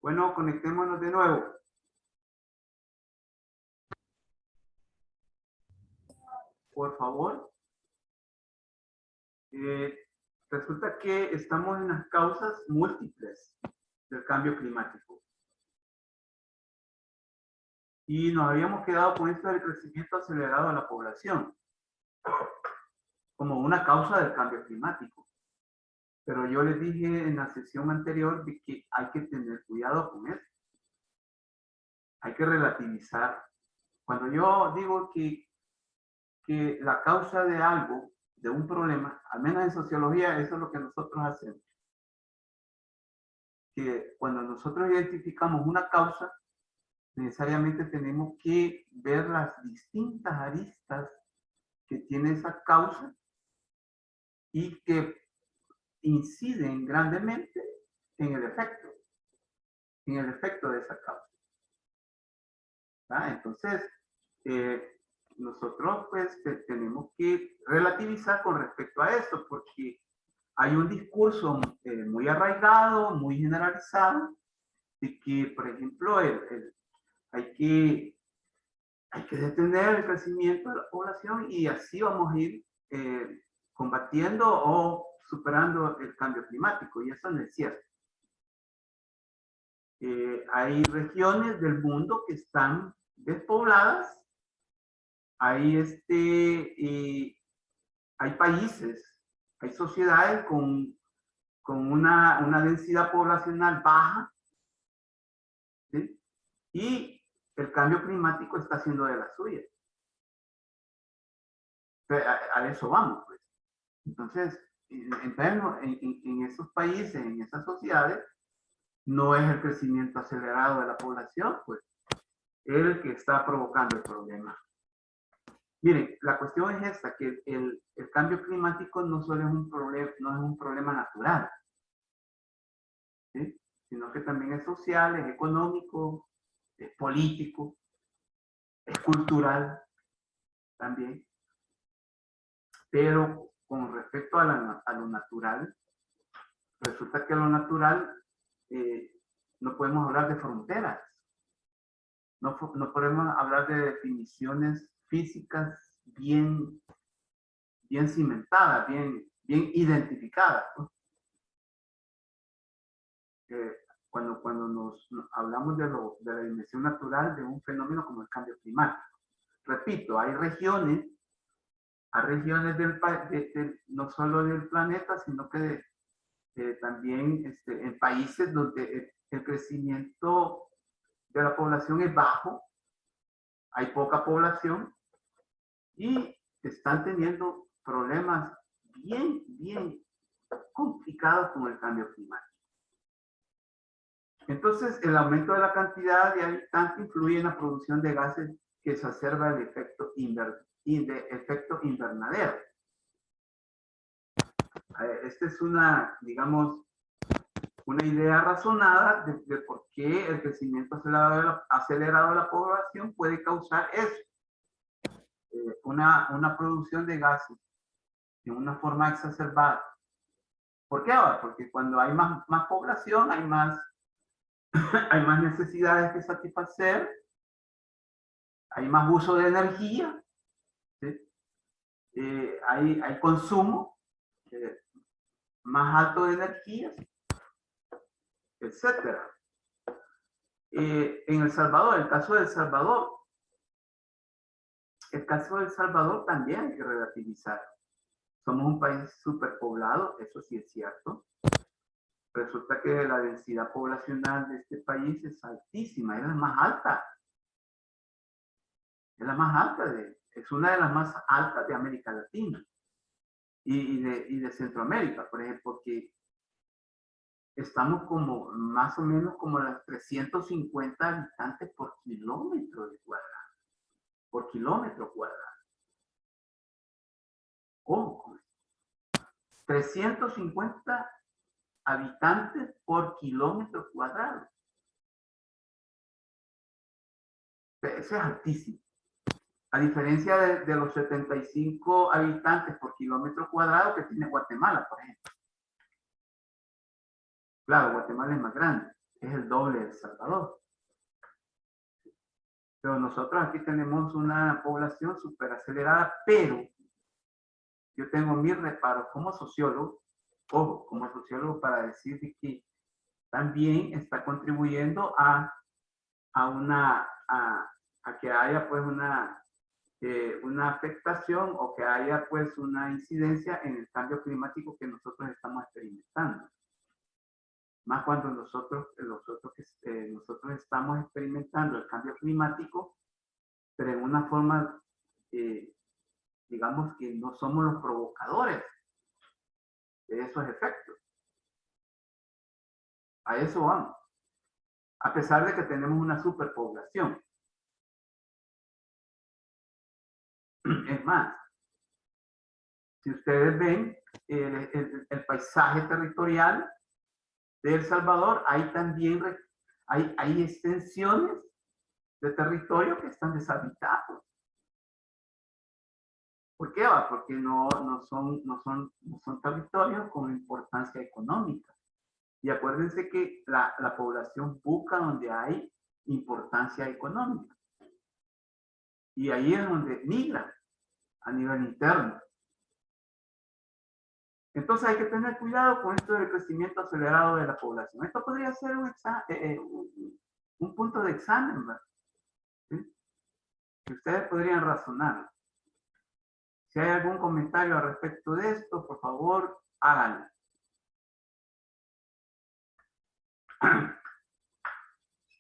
Bueno, conectémonos de nuevo. Por favor. Resulta que estamos en las causas múltiples del cambio climático. Y nos habíamos quedado con esto del crecimiento acelerado de la población como una causa del cambio climático. Pero yo les dije en la sesión anterior de que hay que tener cuidado con eso. Hay que relativizar. Cuando yo digo que la causa de algo, de un problema, al menos en sociología, eso es lo que nosotros hacemos. Que cuando nosotros identificamos una causa, necesariamente tenemos que ver las distintas aristas que tiene esa causa y que inciden grandemente en el efecto de esa causa. ¿Va? Entonces, nosotros pues tenemos que relativizar con respecto a esto, porque hay un discurso muy arraigado, muy generalizado, de que, por ejemplo, hay que detener el crecimiento de la población y así vamos a ir combatiendo o superando el cambio climático, y eso no es cierto. Hay regiones del mundo que están despobladas, hay países, hay sociedades con una densidad poblacional baja, ¿sí? Y el cambio climático está haciendo de las suyas. A eso vamos, pues. Entonces, en esos países, en esas sociedades, no es el crecimiento acelerado de la población, pues, el que está provocando el problema. Miren, la cuestión es esta, que el cambio climático no solo es un problema natural, ¿sí? Sino que también es social, es económico, es político, es cultural también. Pero con respecto a lo natural, resulta que lo natural no podemos hablar de fronteras, no podemos hablar de definiciones físicas bien cimentadas, bien identificadas, ¿no? Cuando nos hablamos de la dimensión natural de un fenómeno como el cambio climático. Repito, hay regiones no solo del planeta, sino que también en países donde el crecimiento de la población es bajo, hay poca población y están teniendo problemas bien complicados con el cambio climático. Entonces, el aumento de la cantidad de habitantes influye en la producción de gases que exacerba el efecto invernadero. Esta es digamos, una idea razonada de por qué el crecimiento acelerado de la población puede causar eso. Una producción de gases de una forma exacerbada. ¿Por qué ahora? Porque cuando hay más población, hay más necesidades que satisfacer, hay más uso de energía, ¿sí? Hay consumo más alto de energías, etcétera. En El Salvador, el caso de El Salvador también hay que relativizar. Somos un país superpoblado, eso sí es cierto. Resulta que la densidad poblacional de este país es altísima, es la más alta. Es una de las más altas de América Latina y de Centroamérica, por ejemplo, porque estamos como más o menos como las 350 habitantes por kilómetro cuadrado. Por kilómetro cuadrado. ¿Cómo? 350 habitantes por kilómetro cuadrado. Eso es altísimo. A diferencia de los 75 habitantes por kilómetro cuadrado que tiene Guatemala, por ejemplo. Claro, Guatemala es más grande. es el doble de El Salvador. Pero nosotros aquí tenemos una población súper acelerada, pero yo tengo mis reparos como sociólogo, ojo, como sociólogo para decir que también está contribuyendo a que haya pues una afectación o que haya pues una incidencia en el cambio climático que nosotros estamos experimentando. Más cuando nosotros estamos experimentando el cambio climático, pero en una forma, digamos que no somos los provocadores de esos efectos. A eso vamos. A pesar de que tenemos una superpoblación. Es más, si ustedes ven el paisaje territorial de El Salvador, hay también hay extensiones de territorio que están deshabitados. ¿Por qué? Porque no son territorios con importancia económica. Y acuérdense que la población busca donde hay importancia económica. Y ahí es donde migra a nivel interno. Entonces hay que tener cuidado con esto del crecimiento acelerado de la población. Esto podría ser un punto de examen, ¿verdad? ¿Sí? Que ustedes podrían razonar. Si hay algún comentario al respecto de esto, por favor, háganlo.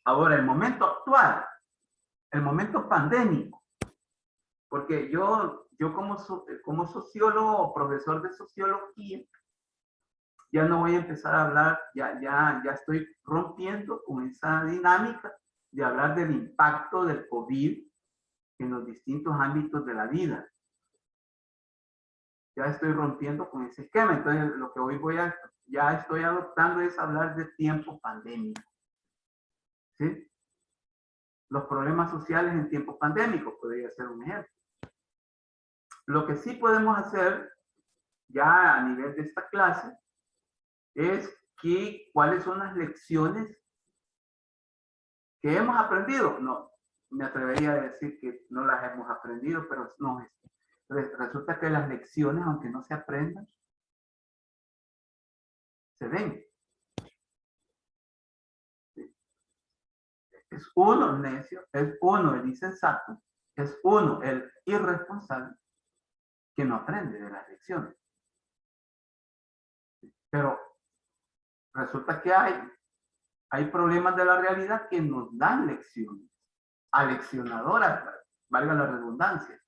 Ahora, el momento actual, el momento pandémico, porque yo como sociólogo o profesor de sociología, ya no voy a empezar a hablar, ya estoy rompiendo con esa dinámica de hablar del impacto del COVID en los distintos ámbitos de la vida. Ya estoy rompiendo con ese esquema, entonces lo que hoy ya estoy adoptando es hablar de tiempo pandémico. ¿Sí? Los problemas sociales en tiempo pandémico podría ser un ejemplo. Lo que sí podemos hacer ya a nivel de esta clase es cuáles son las lecciones que hemos aprendido. No, me atrevería a decir que no las hemos aprendido, pero no, resulta que las lecciones, aunque no se aprendan, se ven. Es uno el necio, es uno el insensato, es uno el irresponsable que no aprende de las lecciones. Pero resulta que hay problemas de la realidad que nos dan lecciones, aleccionadoras, valga la redundancia.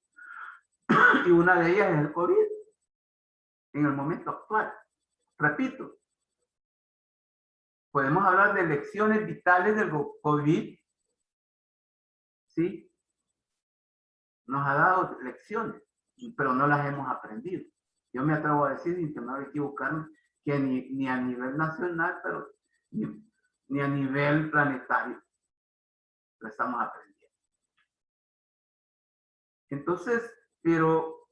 Y una de ellas es el COVID, en el momento actual. Repito, podemos hablar de lecciones vitales del COVID, ¿sí? Nos ha dado lecciones, pero no las hemos aprendido. Yo me atrevo a decir, sin temor a equivocarme, que ni a nivel nacional, pero ni a nivel planetario lo estamos aprendiendo. Entonces, pero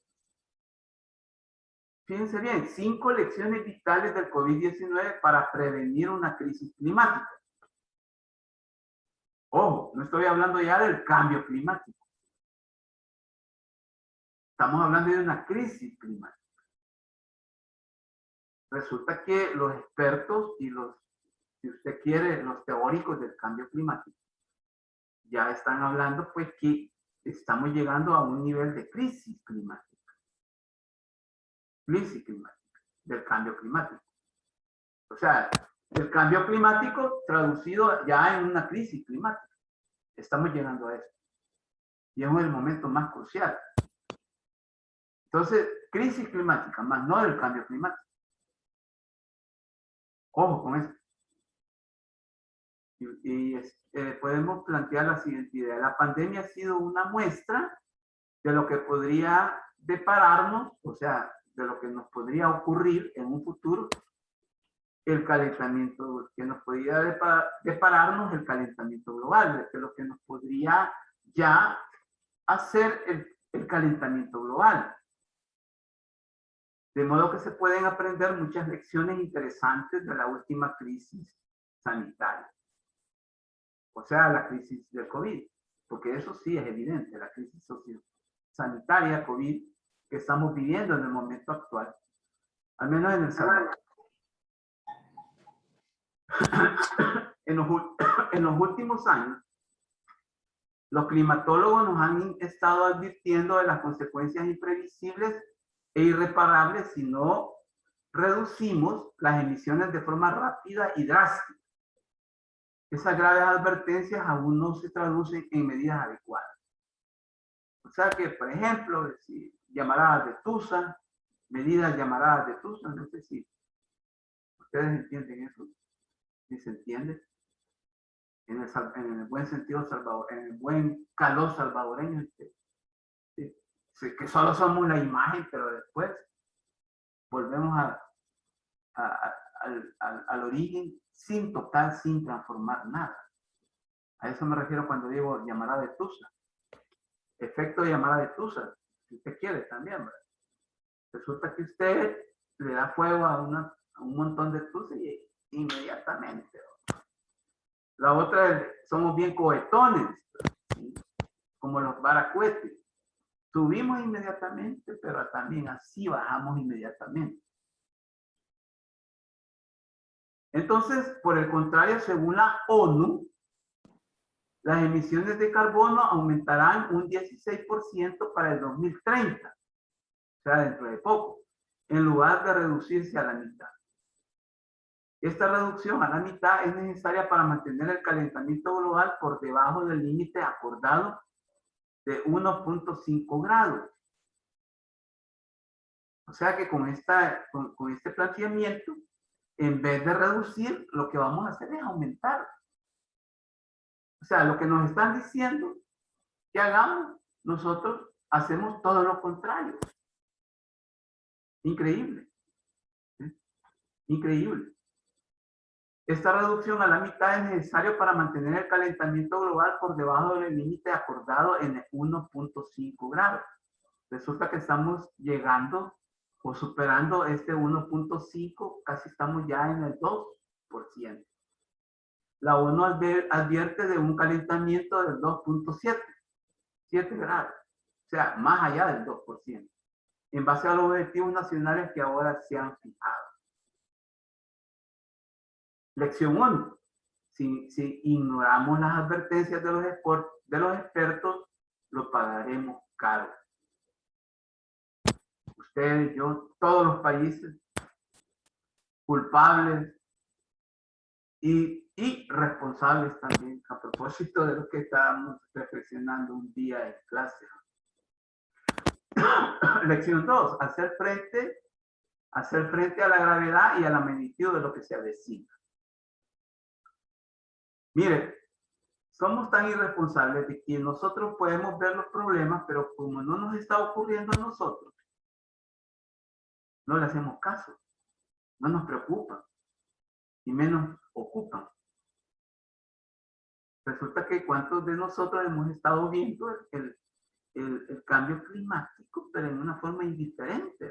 fíjense bien, 5 lecciones vitales del COVID-19 para prevenir una crisis climática. Ojo, no estoy hablando ya del cambio climático. Estamos hablando de una crisis climática. Resulta que los expertos y si usted quiere, los teóricos del cambio climático, ya están hablando pues que estamos llegando a un nivel de crisis climática. Crisis climática, del cambio climático. O sea, el cambio climático traducido ya en una crisis climática. Estamos llegando a eso. Y es el momento más crucial. Entonces, crisis climática, más no del cambio climático. Ojo con eso. Podemos plantear la siguiente idea. La pandemia ha sido una muestra de lo que podría depararnos, o sea, de lo que nos podría ocurrir en un futuro, el calentamiento, que nos podría depararnos el calentamiento global, de lo que nos podría ya hacer el calentamiento global. De modo que se pueden aprender muchas lecciones interesantes de la última crisis sanitaria. o sea, la crisis del COVID, porque eso sí es evidente, la crisis sanitaria COVID que estamos viviendo en el momento actual, al menos en El Salvador. En los últimos años, los climatólogos nos han estado advirtiendo de las consecuencias imprevisibles e irreparables si no reducimos las emisiones de forma rápida y drástica. Esas graves advertencias aún no se traducen en medidas adecuadas. O sea que, por ejemplo, si llamaradas de Tusa, medidas llamaradas de Tusa, no sé si ustedes entienden eso, si se entiende, en el buen sentido salvadoreño, en el buen calor salvadoreño, que solo somos la imagen, pero después volvemos al origen sin tocar, sin transformar nada. A eso me refiero cuando digo llamada de Tusa. Efecto de llamada de Tusa, si usted quiere también, ¿verdad? Resulta que usted le da fuego a un montón de Tusa y inmediatamente. La otra es, somos bien cohetones, ¿sí? Como los baracuetes. Subimos inmediatamente, pero también así bajamos inmediatamente. Entonces, por el contrario, según la ONU, las emisiones de carbono aumentarán un 16% para el 2030, o sea, dentro de poco, en lugar de reducirse a la mitad. Esta reducción a la mitad es necesaria para mantener el calentamiento global por debajo del límite acordado de 1.5 grados. O sea que con este planteamiento, en vez de reducir, lo que vamos a hacer es aumentar. O sea, lo que nos están diciendo que hagamos, nosotros hacemos todo lo contrario. Increíble. ¿Sí? Increíble. Esta reducción a la mitad es necesaria para mantener el calentamiento global por debajo del límite acordado en 1.5 grados. Resulta que estamos llegando o superando este 1.5, casi estamos ya en el 2%. La ONU advierte de un calentamiento del 2.7, 7 grados, o sea, más allá del 2%, en base a los objetivos nacionales que ahora se han fijado. Lección 1. Si ignoramos las advertencias de los expertos, lo pagaremos caro. Ustedes, yo, todos los países culpables y responsables también, a propósito de lo que estábamos reflexionando un día en clase. Lección 2, hacer frente a la gravedad y a la magnitud de lo que se avecina. Mire, somos tan irresponsables de que nosotros podemos ver los problemas, pero como no nos está ocurriendo a nosotros, no le hacemos caso, no nos preocupa y menos ocupan. Resulta que cuántos de nosotros hemos estado viendo el cambio climático, pero en una forma indiferente,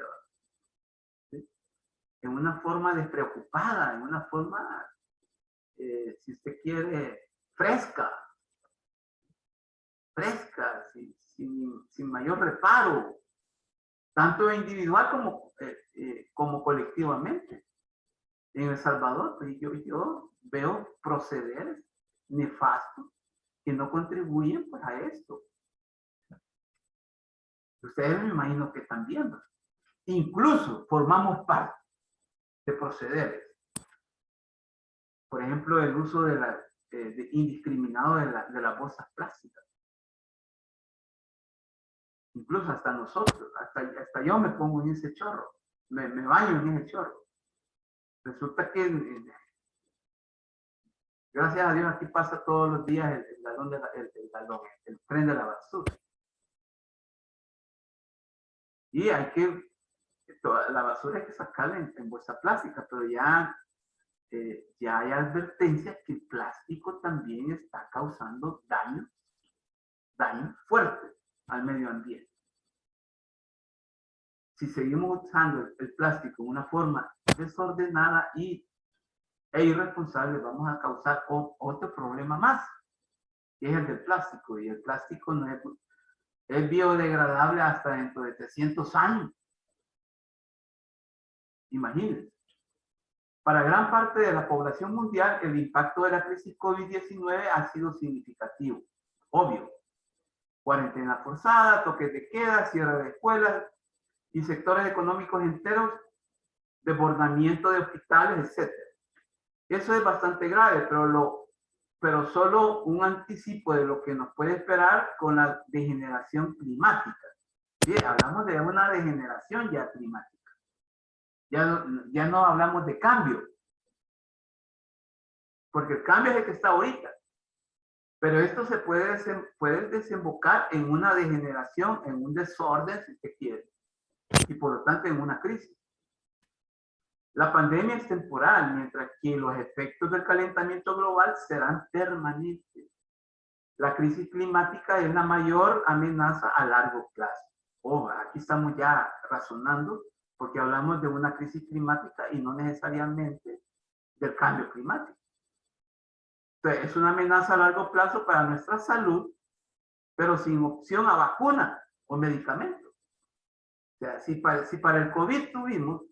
¿sí? En una forma despreocupada, en una forma, si usted quiere, fresca, sin mayor reparo, tanto individual como colectivamente. En El Salvador, pues yo veo procederes nefastos que no contribuyen pues, a esto. Ustedes me imagino que también, ¿no? Incluso formamos parte de procederes. Por ejemplo, el uso indiscriminado de las bolsas plásticas. Incluso hasta nosotros, hasta yo me pongo en ese chorro, me baño en ese chorro. Resulta que, gracias a Dios, aquí pasa todos los días el tren de la basura. Y toda la basura hay que sacarla en bolsa plástica, pero ya hay advertencias que el plástico también está causando daño fuerte al medio ambiente. Si seguimos usando el plástico de una forma desordenada e irresponsable, vamos a causar otro problema más. que es el del plástico, y el plástico no es biodegradable hasta dentro de 300 años. Imagínense. Para gran parte de la población mundial, el impacto de la crisis COVID-19 ha sido significativo. Obvio. Cuarentena forzada, toques de queda, cierre de escuelas y sectores económicos enteros, desbordamiento de hospitales, etc. Eso es bastante grave, pero solo un anticipo de lo que nos puede esperar con la degeneración climática. ¿Sí? Hablamos de una degeneración ya climática. Ya no hablamos de cambio, porque el cambio es el que está ahorita. Pero esto se puede desembocar en una degeneración, en un desorden, si se quiere, y por lo tanto en una crisis. La pandemia es temporal, mientras que los efectos del calentamiento global serán permanentes. La crisis climática es la mayor amenaza a largo plazo. Ojo, aquí estamos ya razonando porque hablamos de una crisis climática y no necesariamente del cambio climático. Entonces, es una amenaza a largo plazo para nuestra salud, pero sin opción a vacuna o medicamento. O sea, si para el COVID tuvimos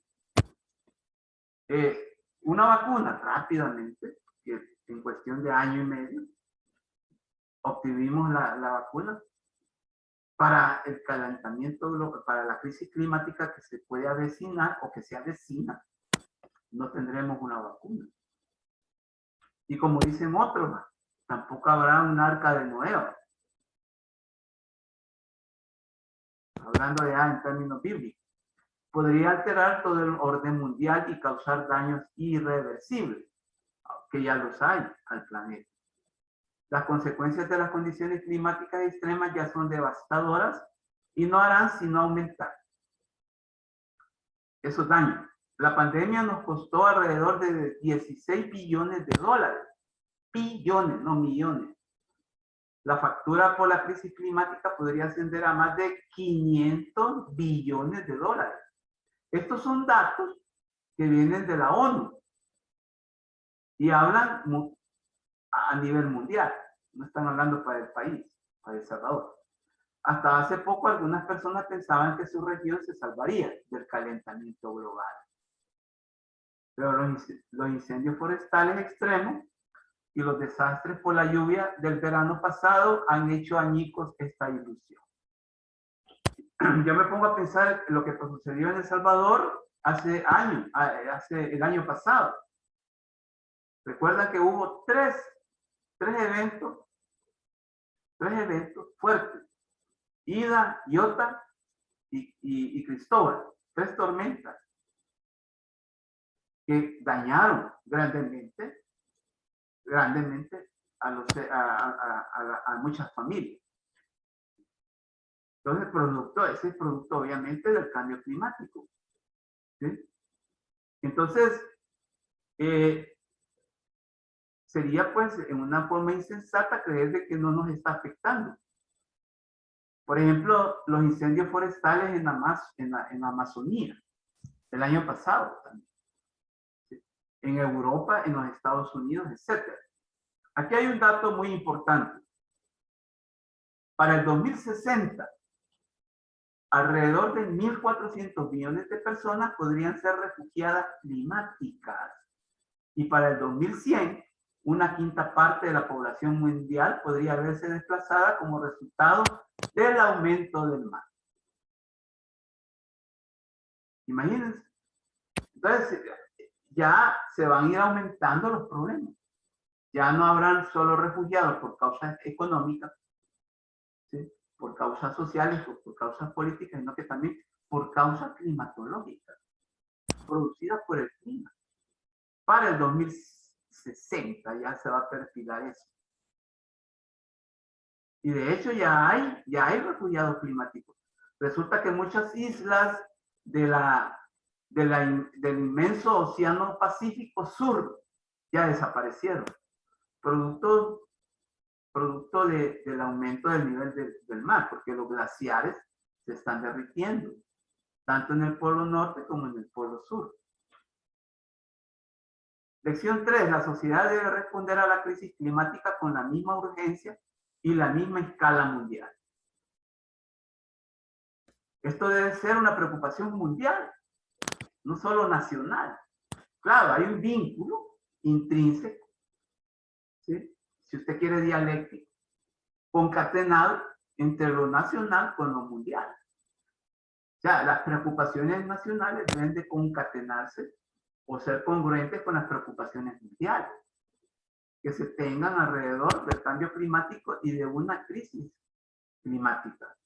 una vacuna rápidamente, que en cuestión de año y medio, obtuvimos la vacuna para el calentamiento global, para la crisis climática que se puede avecinar o que se avecina, no tendremos una vacuna. Y como dicen otros, tampoco habrá un arca de Noé. Hablando ya en términos bíblicos. Podría alterar todo el orden mundial y causar daños irreversibles, que ya los hay al planeta. Las consecuencias de las condiciones climáticas extremas ya son devastadoras y no harán sino aumentar esos daños. La pandemia nos costó alrededor de 16 billones de dólares. Billones, no millones. La factura por la crisis climática podría ascender a más de 500 billones de dólares. Estos son datos que vienen de la ONU y hablan a nivel mundial. No están hablando para el país, para El Salvador. Hasta hace poco algunas personas pensaban que su región se salvaría del calentamiento global. Pero los incendios forestales extremos y los desastres por la lluvia del verano pasado han hecho añicos esta ilusión. Yo me pongo a pensar en lo que sucedió en El Salvador hace el año pasado. Recuerda que hubo tres eventos fuertes. Ida, Iota y Cristóbal. 3 tormentas que dañaron grandemente a muchas familias. Entonces, ese es producto obviamente del cambio climático. ¿Sí? Entonces, sería pues en una forma insensata creer de que no nos está afectando. Por ejemplo, los incendios forestales en la Amazonía, el año pasado también. ¿Sí? En Europa, en los Estados Unidos, etc. Aquí hay un dato muy importante. Para el 2060, alrededor de 1.400 millones de personas podrían ser refugiadas climáticas. Y para el 2100, una quinta parte de la población mundial podría verse desplazada como resultado del aumento del mar. Imagínense. Entonces, ya se van a ir aumentando los problemas. Ya no habrán solo refugiados por causas económicas, ¿sí? Por causas sociales o por causas políticas, sino que también por causas climatológicas, producidas por el clima. Para el 2060 ya se va a perfilar eso. Y de hecho ya hay refugiados climáticos. Resulta que muchas islas del inmenso océano Pacífico Sur ya desaparecieron. Producto del aumento del nivel del mar, porque los glaciares se están derritiendo, tanto en el polo norte como en el polo sur. Lección 3. La sociedad debe responder a la crisis climática con la misma urgencia y la misma escala mundial. Esto debe ser una preocupación mundial, no solo nacional. Claro, hay un vínculo intrínseco, ¿sí? Si usted quiere dialéctico, concatenado entre lo nacional con lo mundial. O sea, las preocupaciones nacionales deben de concatenarse o ser congruentes con las preocupaciones mundiales que se tengan alrededor del cambio climático y de una crisis climática.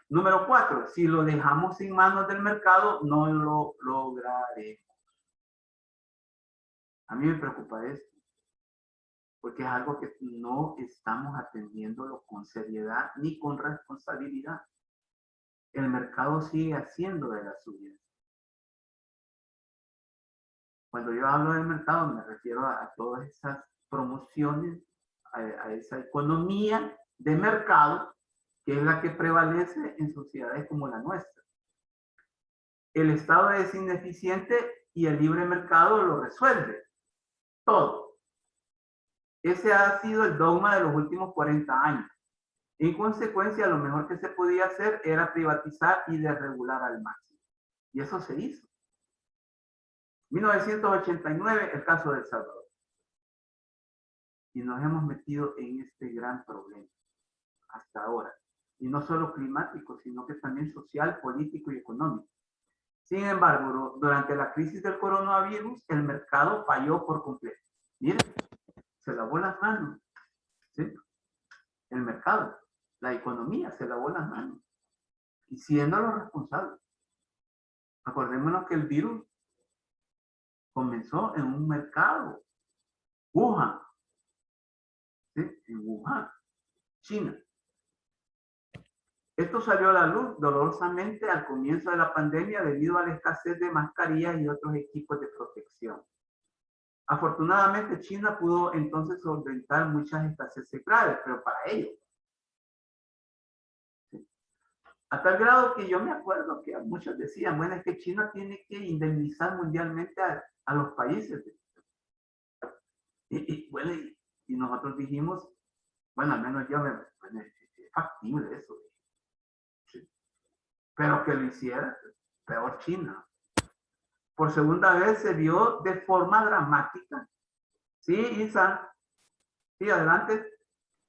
Número 4, si lo dejamos sin manos del mercado, no lo lograremos. A mí me preocupa esto, porque es algo que no estamos atendiéndolo con seriedad ni con responsabilidad. El mercado sigue haciendo de las suyas. Cuando yo hablo del mercado, me refiero a todas esas promociones, a esa economía de mercado, que es la que prevalece en sociedades como la nuestra. El Estado es ineficiente y el libre mercado lo resuelve todo. Ese ha sido el dogma de los últimos 40 años. En consecuencia, lo mejor que se podía hacer era privatizar y desregular al máximo. Y eso se hizo. 1989, el caso de El Salvador. Y nos hemos metido en este gran problema hasta ahora. Y no solo climático, sino que también social, político y económico. Sin embargo, durante la crisis del coronavirus, el mercado falló por completo. Miren, se lavó las manos. ¿Sí? El mercado, la economía se lavó las manos. Y siendo los responsables. Acordémonos que el virus comenzó en un mercado, Wuhan, ¿sí? En Wuhan, China. Esto salió a la luz dolorosamente al comienzo de la pandemia debido a la escasez de mascarillas y otros equipos de protección. Afortunadamente, China pudo entonces solventar muchas escaseces graves, pero para ellos. ¿Sí? A tal grado que yo me acuerdo que muchos decían, bueno, es que China tiene que indemnizar mundialmente a los países. Bueno, y nosotros dijimos, bueno, al menos yo bueno, es factible eso. ¿Sí? Pero que lo hiciera, peor China. Por segunda vez se vio de forma dramática. Sí, Isa. Sí, adelante.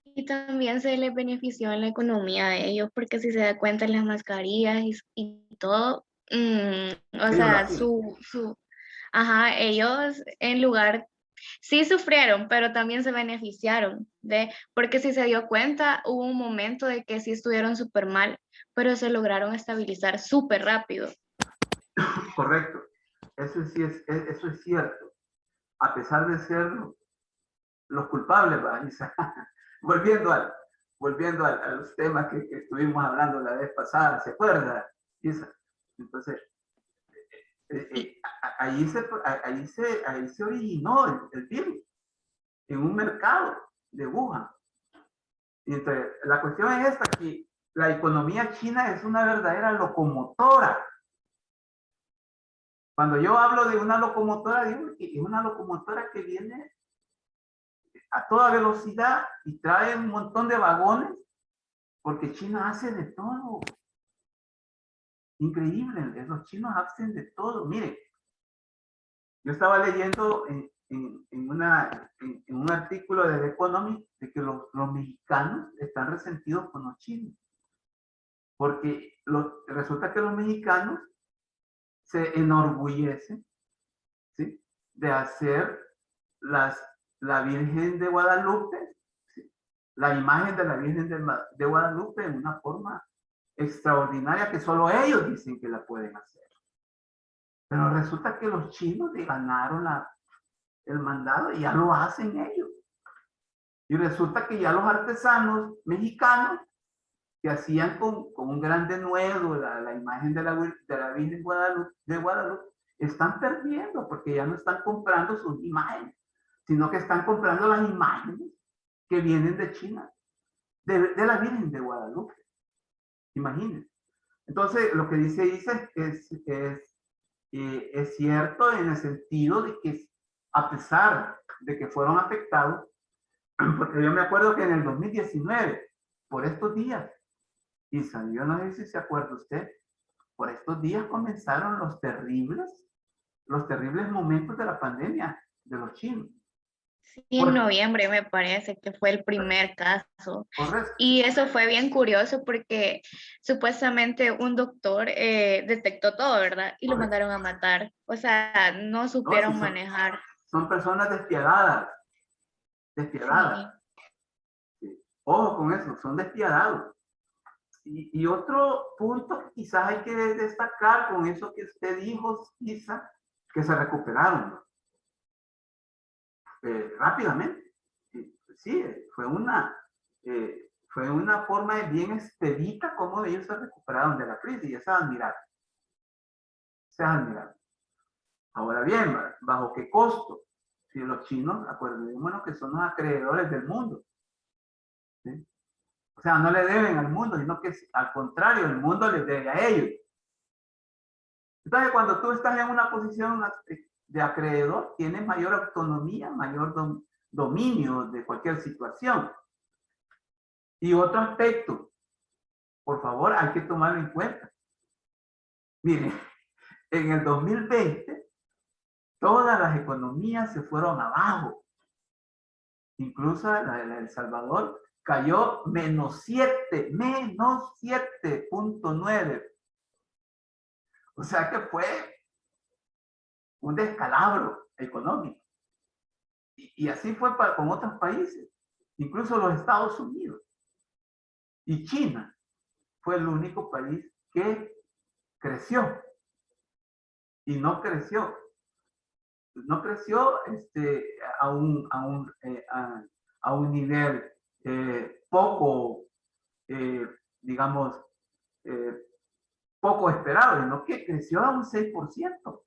Y también se les benefició en la economía de ellos, porque si se da cuenta las mascarillas y todo, o Ellos lo sea, hacían. ajá, ellos en lugar, sí sufrieron, pero también se beneficiaron, porque si se dio cuenta, hubo un momento de que sí estuvieron súper mal, pero se lograron estabilizar súper rápido. Correcto. Eso sí eso es cierto. A pesar de ser los culpables, ¿va? volviendo, a los temas que estuvimos hablando la vez pasada, ¿se acuerda, Isa? Entonces, ahí se originó el virus, en un mercado de Wuhan. Y entonces, la cuestión es esta, que la economía china es una verdadera locomotora. Cuando yo hablo de una locomotora, digo que es una locomotora que viene a toda velocidad y trae un montón de vagones, porque China hace de todo. Increíble, los chinos hacen de todo. Miren, yo estaba leyendo en un artículo de The Economist de que los mexicanos están resentidos con los chinos, porque resulta que los mexicanos se enorgullecen, ¿sí?, de hacer la Virgen de Guadalupe, ¿sí?, la imagen de la Virgen de Guadalupe en una forma extraordinaria que solo ellos dicen que la pueden hacer. Pero resulta que los chinos le ganaron el mandado y ya lo hacen ellos. Y resulta que ya los artesanos mexicanos que hacían con un gran denuedo la imagen de la Virgen de Guadalupe, están perdiendo porque ya no están comprando sus imágenes, sino que están comprando las imágenes que vienen de China, de la Virgen de Guadalupe. Imagínense. Entonces, lo que dice Isa es cierto en el sentido de que a pesar de que fueron afectados, Porque yo me acuerdo que en el 2019, por estos días, Isa, yo no sé si se acuerda usted, por estos días comenzaron los terribles momentos de la pandemia de los chinos. Sí, en noviembre me parece que fue el primer caso. Correcto. Y eso fue bien curioso porque supuestamente un doctor detectó todo, ¿verdad? Y lo Correcto. mandaron a matar. O sea, no supieron manejar. Son personas despiadadas. Despiadadas. Sí. Sí. Ojo con eso, son despiadados. Y otro punto que quizás hay que destacar con eso que usted dijo, Isa, que se recuperaron rápidamente. Sí, fue una forma bien expedita como ellos se recuperaron de la crisis y eso es admirable. Eso es admirable. Ahora bien, ¿bajo qué costo? Si los chinos, acordémonos que son los acreedores del mundo. ¿Sí? O sea, no le deben al mundo, sino que al contrario, el mundo les debe a ellos. Entonces, cuando tú estás en una posición de acreedor, tienes mayor autonomía, mayor dominio de cualquier situación. Y otro aspecto, por favor, hay que tomarlo en cuenta. Miren, en el 2020, todas las economías se fueron abajo. Incluso la de El Salvador cayó menos 7.9. O sea que fue un descalabro económico. Y así fue con otros países, incluso los Estados Unidos. Y China fue el único país que creció. Y no creció a un nivel poco, digamos, poco esperado, sino que creció a un 6%.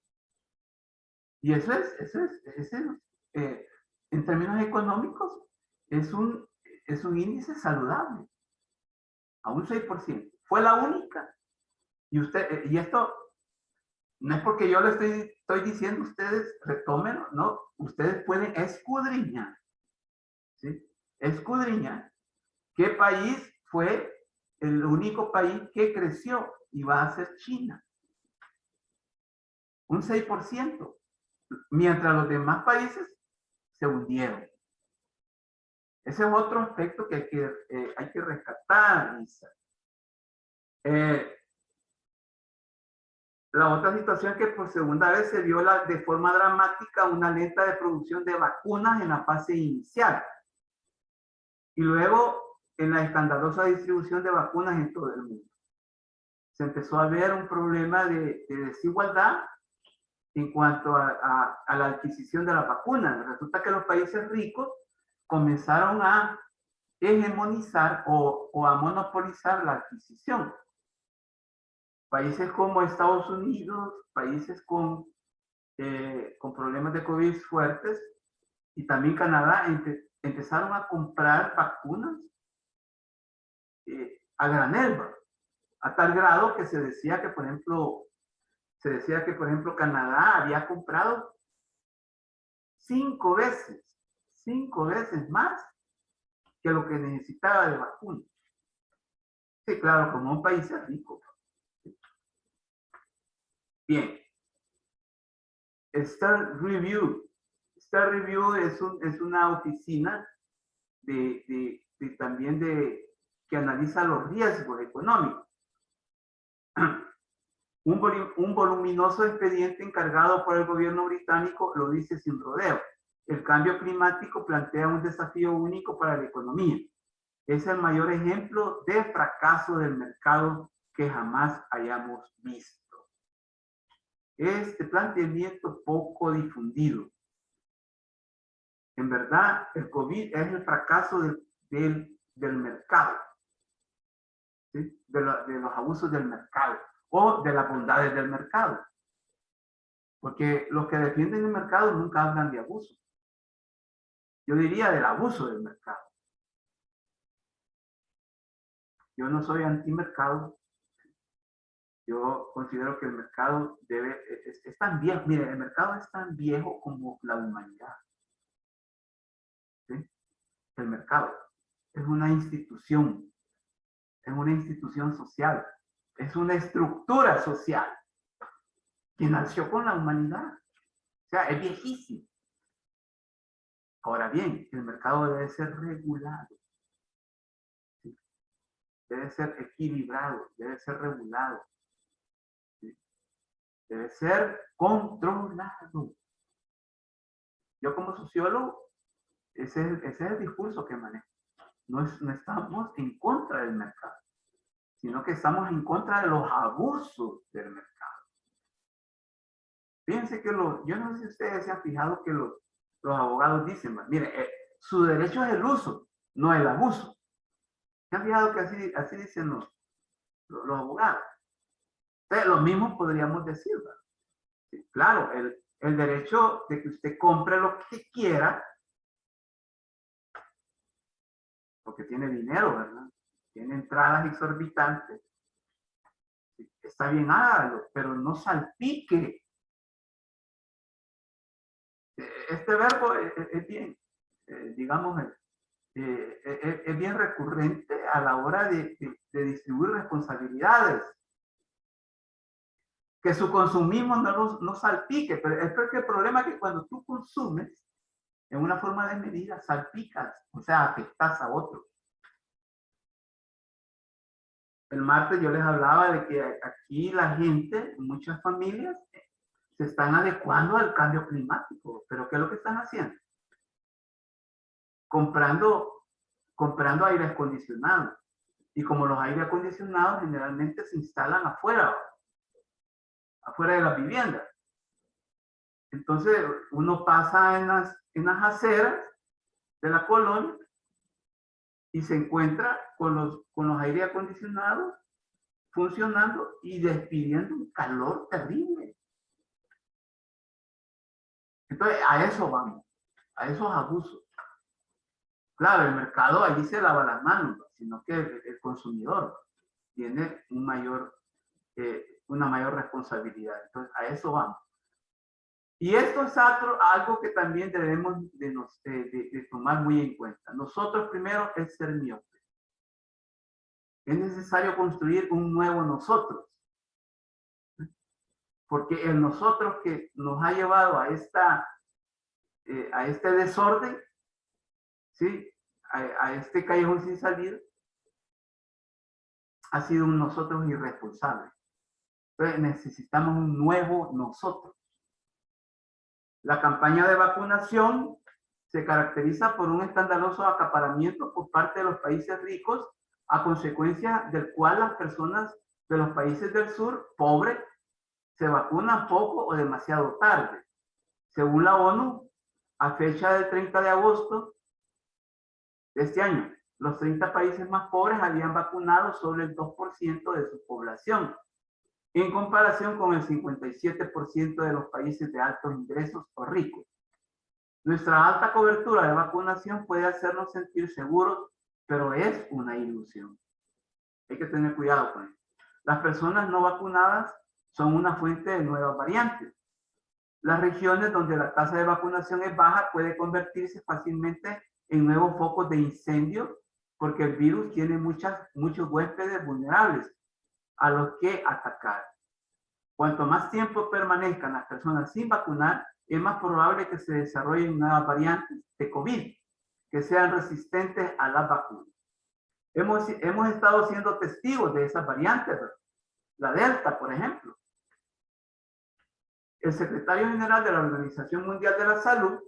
Y eso es en términos económicos, es un índice saludable, a un 6%. Fue la única. Y esto no es porque yo le estoy diciendo, ustedes retomen, no, ustedes pueden escudriñar, ¿sí? Escudriñar qué país fue el único país que creció y va a ser China. Un 6%, mientras los demás países se hundieron. Ese es otro aspecto que hay que rescatar, Lisa. La otra situación que por segunda vez se vio de forma dramática una lenta de producción de vacunas en la fase inicial. Y luego en la escandalosa distribución de vacunas en todo el mundo. Se empezó a ver un problema de desigualdad en cuanto a la adquisición de las vacunas. Resulta que los países ricos comenzaron a hegemonizar o a monopolizar la adquisición. Países como Estados Unidos, países con problemas de COVID fuertes, y también Canadá, empezaron a comprar vacunas a granel, a tal grado que se decía que, por ejemplo, Canadá había comprado 5 veces más que lo que necesitaba de vacunas. Sí, claro, como un país rico. Bien. Star Review. Star Review es una oficina también que analiza los riesgos económicos. Un voluminoso expediente encargado por el gobierno británico lo dice sin rodeo. El cambio climático plantea un desafío único para la economía. Es el mayor ejemplo de fracaso del mercado que jamás hayamos visto. Este planteamiento poco difundido. En verdad, el COVID es el fracaso del mercado, ¿sí? de los abusos del mercado o de las bondades del mercado. Porque los que defienden el mercado nunca hablan de abuso. Yo diría del abuso del mercado. Yo no soy antimercado. Yo considero que el mercado es tan viejo. Mire, el mercado es tan viejo como la humanidad. ¿Sí? el mercado. Es una institución social, es una estructura social que nació con la humanidad. O sea, es viejísimo. Ahora bien, el mercado debe ser regulado, ¿sí? Debe ser equilibrado, debe ser regulado, ¿sí? Debe ser controlado. Yo como sociólogo, ese es el discurso que manejo. No estamos en contra del mercado, sino que estamos en contra de los abusos del mercado. Fíjense que yo no sé si ustedes se han fijado que los abogados dicen, mire, su derecho es el uso, no el abuso. ¿Se han fijado que así dicen los abogados? Entonces, lo mismo podríamos decir, ¿verdad? Sí, claro, el derecho de que usted compre lo que quiera, porque tiene dinero, ¿verdad? Tiene entradas exorbitantes. Sí, está bien, hágalo, pero no salpique. Este verbo es bien, digamos, es bien recurrente a la hora de distribuir responsabilidades. Que su consumismo no salpique, pero es porque el problema es que cuando tú consumes en una forma de medida, salpicas, o sea, afectas a otros. El martes yo les hablaba de que aquí la gente, muchas familias, se están adecuando al cambio climático, pero ¿qué es lo que están haciendo? Comprando aire acondicionado. Y como los aire acondicionados generalmente se instalan afuera de la vivienda. Entonces uno pasa en las aceras de la colonia y se encuentra con los aire acondicionados funcionando y despidiendo un calor terrible. Entonces a eso vamos, a esos abusos. Claro, el mercado allí se lava las manos, sino que el consumidor tiene una mayor responsabilidad. Entonces a eso vamos. Y esto es algo que también debemos de tomar muy en cuenta. Nosotros primero es ser miope. Es necesario construir un nuevo nosotros. Porque el nosotros que nos ha llevado a este desorden, ¿sí? A este callejón sin salida, ha sido un nosotros irresponsable. Entonces necesitamos un nuevo nosotros. La campaña de vacunación se caracteriza por un escandaloso acaparamiento por parte de los países ricos, a consecuencia del cual las personas de los países del sur, pobres, se vacunan poco o demasiado tarde. Según la ONU, a fecha del 30 de agosto de este año, los 30 países más pobres habían vacunado solo el 2% de su población, en comparación con el 57% de los países de altos ingresos o ricos. Nuestra alta cobertura de vacunación puede hacernos sentir seguros, pero es una ilusión. Hay que tener cuidado con eso. Las personas no vacunadas son una fuente de nuevas variantes. Las regiones donde la tasa de vacunación es baja puede convertirse fácilmente en nuevos focos de incendio porque el virus tiene muchos huéspedes vulnerables a los que atacar. Cuanto más tiempo permanezcan las personas sin vacunar, es más probable que se desarrollen nuevas variantes de COVID que sean resistentes a las vacunas. Hemos estado siendo testigos de esas variantes, la Delta, por ejemplo. El secretario general de la Organización Mundial de la Salud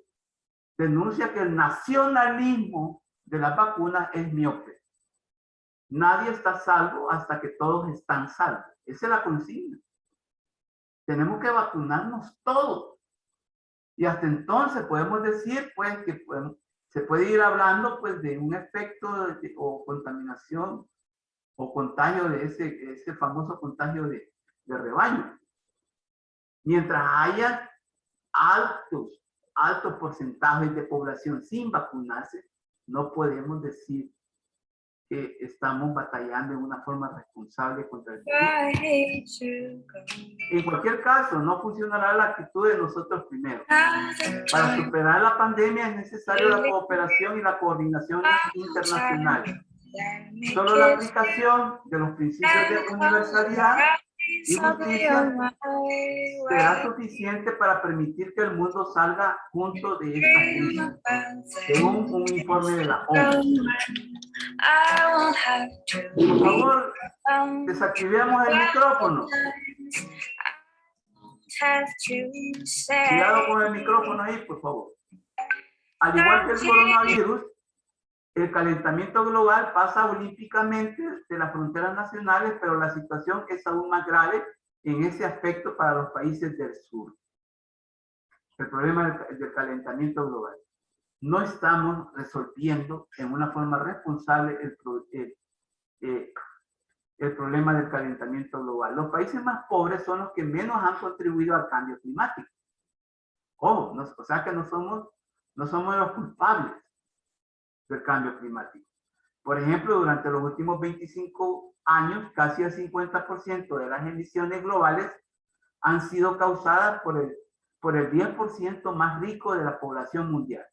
denuncia que el nacionalismo de las vacunas es miope. Nadie está salvo hasta que todos están salvos. Esa es la consigna. Tenemos que vacunarnos todos. Y hasta entonces podemos decir, pues, que se puede ir hablando, pues, de un efecto o contaminación o contagio de ese famoso contagio de rebaño. Mientras haya altos porcentajes de población sin vacunarse, no podemos decir que estamos batallando en una forma responsable contra el virus. En cualquier caso, no funcionará la actitud de nosotros primero. Para superar la pandemia es necesario la cooperación y la coordinación internacional. Solo la aplicación de los principios de universalidad y justicia será suficiente para permitir que el mundo salga junto de esta crisis, según un informe de la ONU. Por favor, desactivemos el micrófono. Cuidado con el micrófono ahí, por favor. Al igual que el coronavirus, el calentamiento global pasa olímpicamente de las fronteras nacionales, pero la situación es aún más grave en ese aspecto para los países del sur. El problema del calentamiento global. No estamos resolviendo en una forma responsable el problema del calentamiento global. Los países más pobres son los que menos han contribuido al cambio climático. Ojo, o sea que no somos los culpables del cambio climático. Por ejemplo, durante los últimos 25 años, casi el 50% de las emisiones globales han sido causadas por el 10% más rico de la población mundial.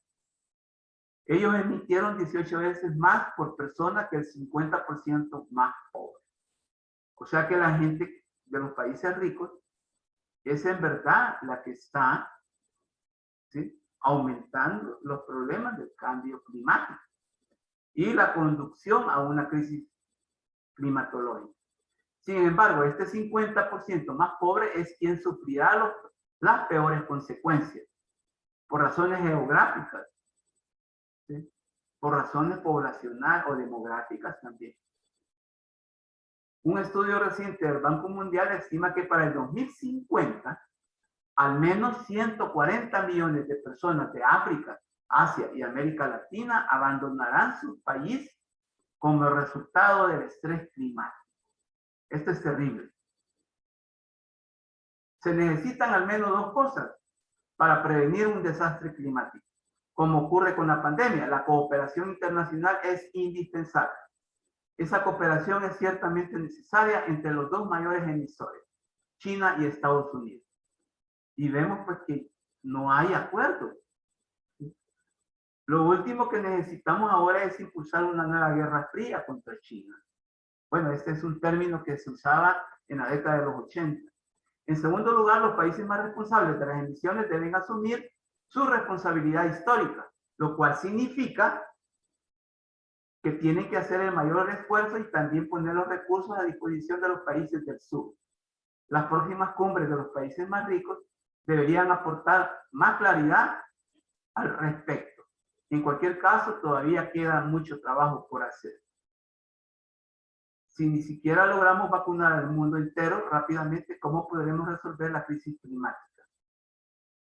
Ellos emitieron 18 veces más por persona que el 50% más pobre. O sea que la gente de los países ricos es en verdad la que está, ¿sí?, aumentando los problemas del cambio climático y la conducción a una crisis climatológica. Sin embargo, este 50% más pobre es quien sufrirá las peores consecuencias por razones geográficas, ¿sí?, por razones poblacionales o demográficas también. Un estudio reciente del Banco Mundial estima que para el 2050, al menos 140 millones de personas de África, Asia y América Latina abandonarán su país como resultado del estrés climático. Esto es terrible. Se necesitan al menos dos cosas para prevenir un desastre climático. Como ocurre con la pandemia, la cooperación internacional es indispensable. Esa cooperación es ciertamente necesaria entre los dos mayores emisores, China y Estados Unidos. Y vemos pues que no hay acuerdo. Lo último que necesitamos ahora es impulsar una nueva guerra fría contra China. Bueno, este es un término que se usaba en la década de los 80. En segundo lugar, los países más responsables de las emisiones deben asumir su responsabilidad histórica, lo cual significa que tienen que hacer el mayor esfuerzo y también poner los recursos a disposición de los países del sur. Las próximas cumbres de los países más ricos deberían aportar más claridad al respecto. En cualquier caso, todavía queda mucho trabajo por hacer. Si ni siquiera logramos vacunar al mundo entero rápidamente, ¿cómo podremos resolver la crisis climática?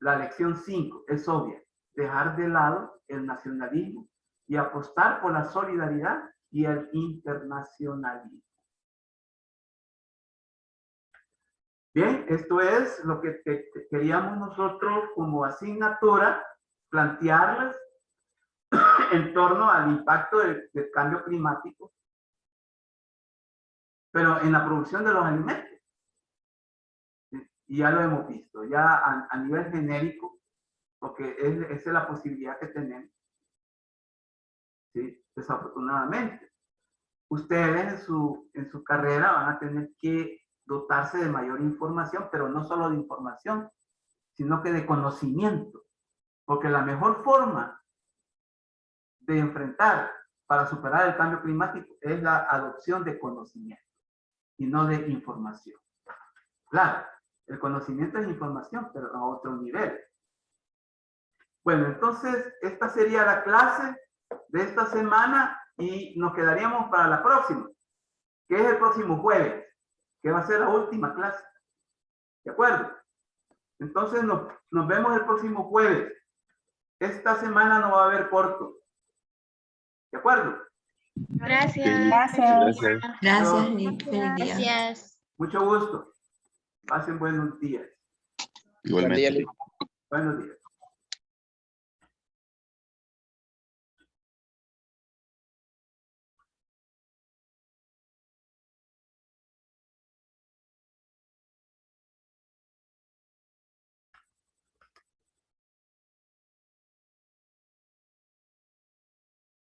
La lección 5 es obvia: dejar de lado el nacionalismo y apostar por la solidaridad y el internacionalismo. Bien, esto es lo que queríamos nosotros como asignatura plantearles en torno al impacto del cambio climático, pero en la producción de los alimentos. Y ya lo hemos visto, ya a nivel genérico, porque esa es la posibilidad que tenemos. ¿Sí? Desafortunadamente, ustedes en su carrera van a tener que dotarse de mayor información, pero no solo de información, sino que de conocimiento, porque la mejor forma de enfrentar para superar el cambio climático es la adopción de conocimiento y no de información. Claro, el conocimiento es información, pero a otro nivel. Bueno, entonces esta sería la clase de esta semana y nos quedaríamos para la próxima, que es el próximo jueves, que va a ser la última clase. ¿De acuerdo? Entonces nos vemos el próximo jueves. Esta semana no va a haber corto. ¿De acuerdo? Gracias. Gracias. Gracias, Nick. Feliz día. Gracias. Mucho gusto. Pasen buenos días. Igualmente. Buenos días.